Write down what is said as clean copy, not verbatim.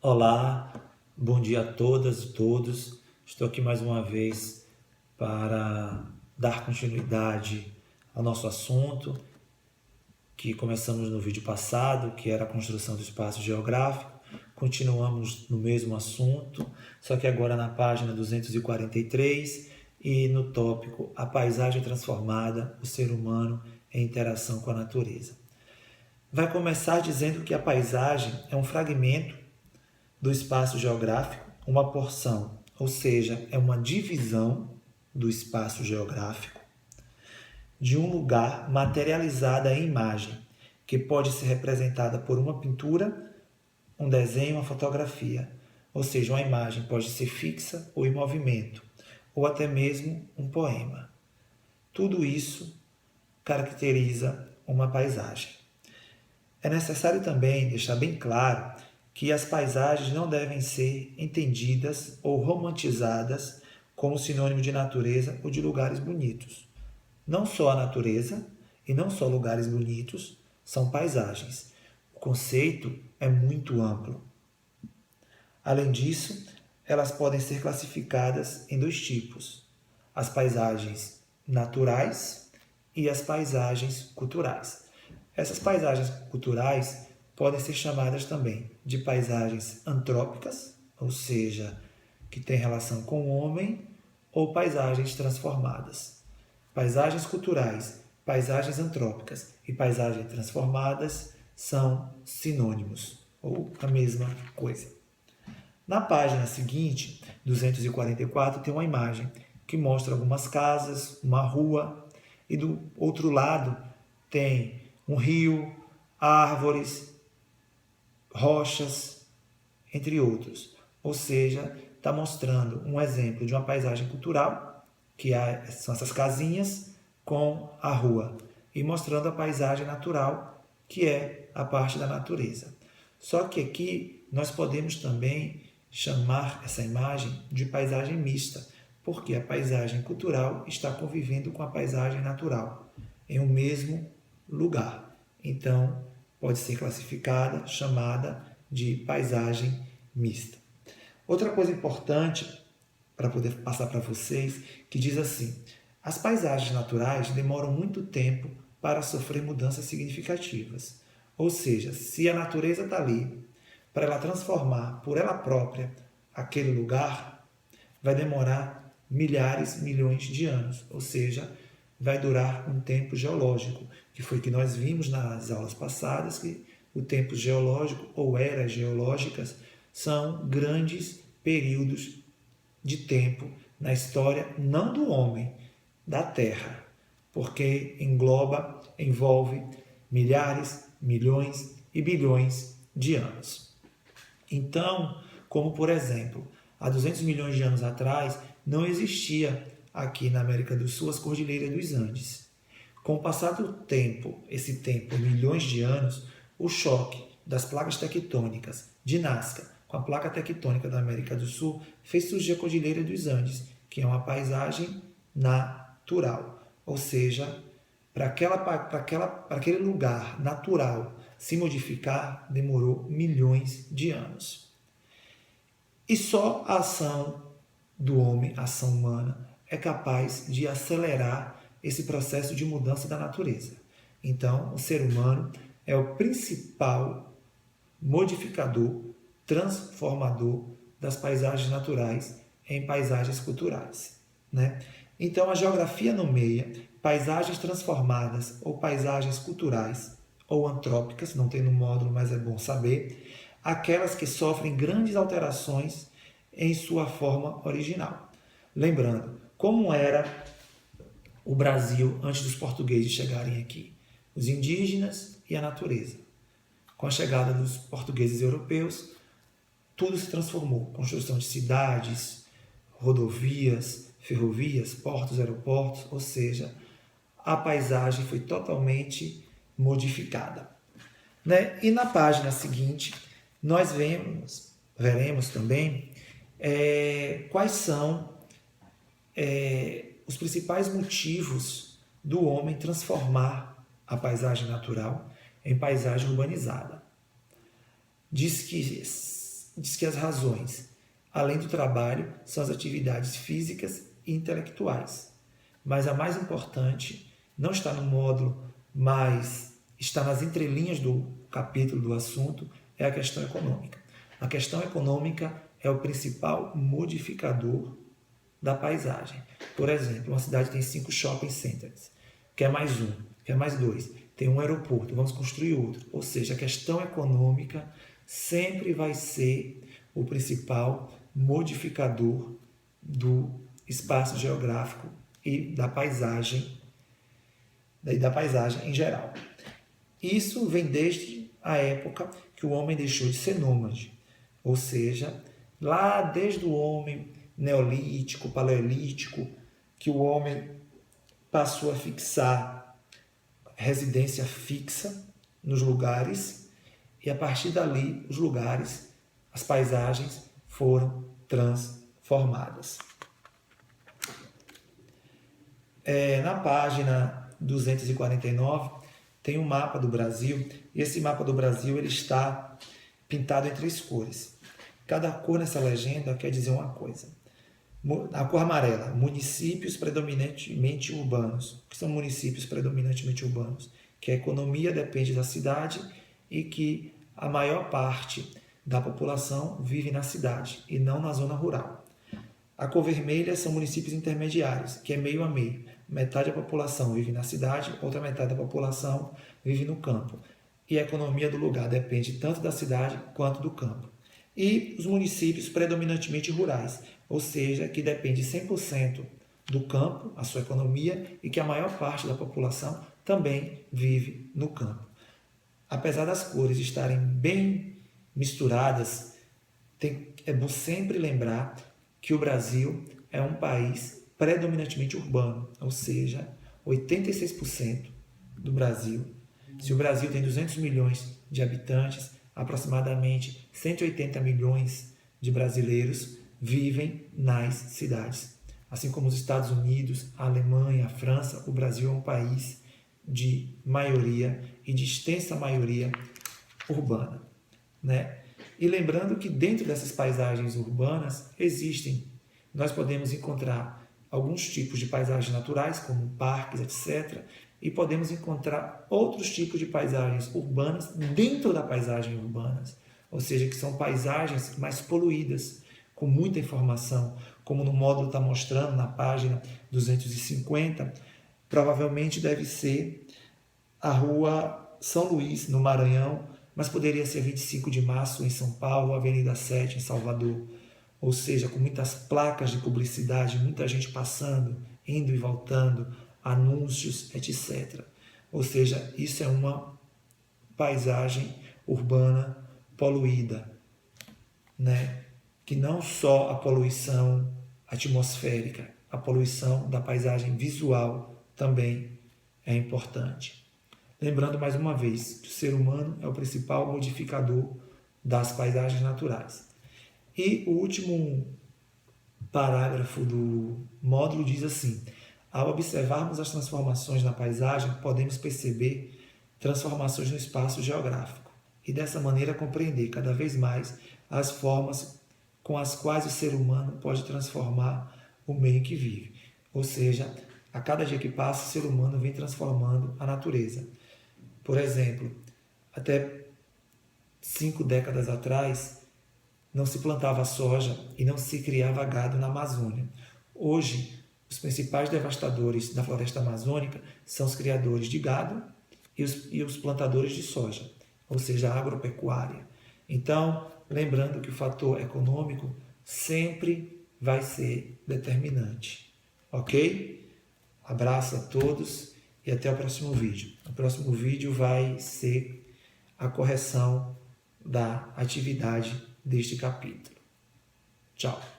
Olá, bom dia a todas e todos. Estou aqui mais uma vez para dar continuidade ao nosso assunto que começamos no vídeo passado, que era a construção do espaço geográfico. Continuamos no mesmo assunto, só que agora na página 243 e no tópico A paisagem transformada, o ser humano em interação com a natureza. Vai começar dizendo que a paisagem é um fragmento do espaço geográfico, uma porção, ou seja, é uma divisão do espaço geográfico de um lugar materializada em imagem, que pode ser representada por uma pintura, um desenho, uma fotografia. Ou seja, uma imagem pode ser fixa ou em movimento, ou até mesmo um poema. Tudo isso caracteriza uma paisagem. É necessário também deixar bem claro que as paisagens não devem ser entendidas ou romantizadas como sinônimo de natureza ou de lugares bonitos. Não só a natureza e não só lugares bonitos são paisagens. O conceito é muito amplo. Além disso, elas podem ser classificadas em dois tipos: as paisagens naturais e as paisagens culturais. Essas paisagens culturais podem ser chamadas também de paisagens antrópicas, ou seja, que têm relação com o homem, ou paisagens transformadas. Paisagens culturais, paisagens antrópicas e paisagens transformadas são sinônimos, ou a mesma coisa. Na página seguinte, 244, tem uma imagem que mostra algumas casas, uma rua, e do outro lado tem um rio, árvores, rochas, entre outros. Ou seja, está mostrando um exemplo de uma paisagem cultural, que são essas casinhas, com a rua, e mostrando a paisagem natural, que é a parte da natureza. Só que aqui nós podemos também chamar essa imagem de paisagem mista, porque a paisagem cultural está convivendo com a paisagem natural em um mesmo lugar. Então, pode ser classificada, chamada de paisagem mista. Outra coisa importante para poder passar para vocês, que diz assim: as paisagens naturais demoram muito tempo para sofrer mudanças significativas. Ou seja, se a natureza está ali, para ela transformar por ela própria aquele lugar, vai demorar milhares, milhões de anos. Ou seja, vai durar um tempo geológico, que foi que nós vimos nas aulas passadas, que o tempo geológico ou eras geológicas são grandes períodos de tempo na história, não do homem, da Terra, porque envolve milhares, milhões e bilhões de anos. Então, como por exemplo, há 200 milhões de anos atrás, não existia aqui na América do Sul as Cordilheiras dos Andes. Com o passar do tempo, esse tempo, milhões de anos, o choque das placas tectônicas de Nazca com a placa tectônica da América do Sul fez surgir a Cordilheira dos Andes, que é uma paisagem natural. Ou seja, para aquele lugar natural se modificar, demorou milhões de anos. E só a ação do homem, a ação humana, é capaz de acelerar esse processo de mudança da natureza. Então, o ser humano é o principal modificador, transformador das paisagens naturais em paisagens culturais, né? Então, a geografia nomeia paisagens transformadas ou paisagens culturais ou antrópicas, não tem no módulo, mas é bom saber, aquelas que sofrem grandes alterações em sua forma original. Lembrando, como era o Brasil antes dos portugueses chegarem aqui? Os indígenas e a natureza. Com a chegada dos portugueses europeus, tudo se transformou. Construção de cidades, rodovias, ferrovias, portos, aeroportos, ou seja, a paisagem foi totalmente modificada. Né? E na página seguinte, nós veremos também quais são os principais motivos do homem transformar a paisagem natural em paisagem urbanizada. Diz que diz que as razões, além do trabalho, são as atividades físicas e intelectuais. Mas a mais importante não está no módulo, mas está nas entrelinhas do capítulo do assunto, é a questão econômica. A questão econômica é o principal modificador da paisagem. Por exemplo, uma cidade tem 5 shopping centers. Quer mais um, quer mais 2. Tem um aeroporto, vamos construir outro. Ou seja, a questão econômica sempre vai ser o principal modificador do espaço geográfico e da paisagem em geral. Isso vem desde a época que o homem deixou de ser nômade, ou seja, lá desde o homem neolítico, paleolítico, que o homem passou a fixar residência fixa nos lugares e a partir dali os lugares, as paisagens foram transformadas. Na página 249 tem um mapa do Brasil e esse mapa do Brasil ele está pintado em 3 cores. Cada cor nessa legenda quer dizer uma coisa. A cor amarela, municípios predominantemente urbanos. O que são municípios predominantemente urbanos? Que a economia depende da cidade e que a maior parte da população vive na cidade e não na zona rural. A cor vermelha são municípios intermediários, que é meio a meio. Metade da população vive na cidade, outra metade da população vive no campo. E a economia do lugar depende tanto da cidade quanto do campo. E os municípios predominantemente rurais, ou seja, que depende 100% do campo, a sua economia, e que a maior parte da população também vive no campo. Apesar das cores estarem bem misturadas, é bom sempre lembrar que o Brasil é um país predominantemente urbano, ou seja, 86% do Brasil. Se o Brasil tem 200 milhões de habitantes, aproximadamente 180 milhões de brasileiros vivem nas cidades. Assim como os Estados Unidos, a Alemanha, a França, o Brasil é um país de maioria e de extensa maioria urbana, né? E lembrando que dentro dessas paisagens urbanas nós podemos encontrar alguns tipos de paisagens naturais, como parques, etc. E podemos encontrar outros tipos de paisagens urbanas dentro da paisagem urbana, ou seja, que são paisagens mais poluídas, com muita informação, como no módulo está mostrando na página 250, provavelmente deve ser a rua São Luís, no Maranhão, mas poderia ser 25 de março em São Paulo, Avenida 7 em Salvador, ou seja, com muitas placas de publicidade, muita gente passando, indo e voltando, anúncios, etc. Ou seja, isso é uma paisagem urbana poluída, né? Que não só a poluição atmosférica, a poluição da paisagem visual também é importante. Lembrando mais uma vez que o ser humano é o principal modificador das paisagens naturais. E o último parágrafo do módulo diz assim: ao observarmos as transformações na paisagem, podemos perceber transformações no espaço geográfico e dessa maneira compreender cada vez mais as formas com as quais o ser humano pode transformar o meio em que vive. Ou seja, a cada dia que passa, o ser humano vem transformando a natureza. Por exemplo, até 5 décadas atrás, não se plantava soja e não se criava gado na Amazônia. Hoje, os principais devastadores da floresta amazônica são os criadores de gado e os plantadores de soja, ou seja, a agropecuária. Então, lembrando que o fator econômico sempre vai ser determinante. Ok? Abraço a todos e até o próximo vídeo. O próximo vídeo vai ser a correção da atividade deste capítulo. Tchau!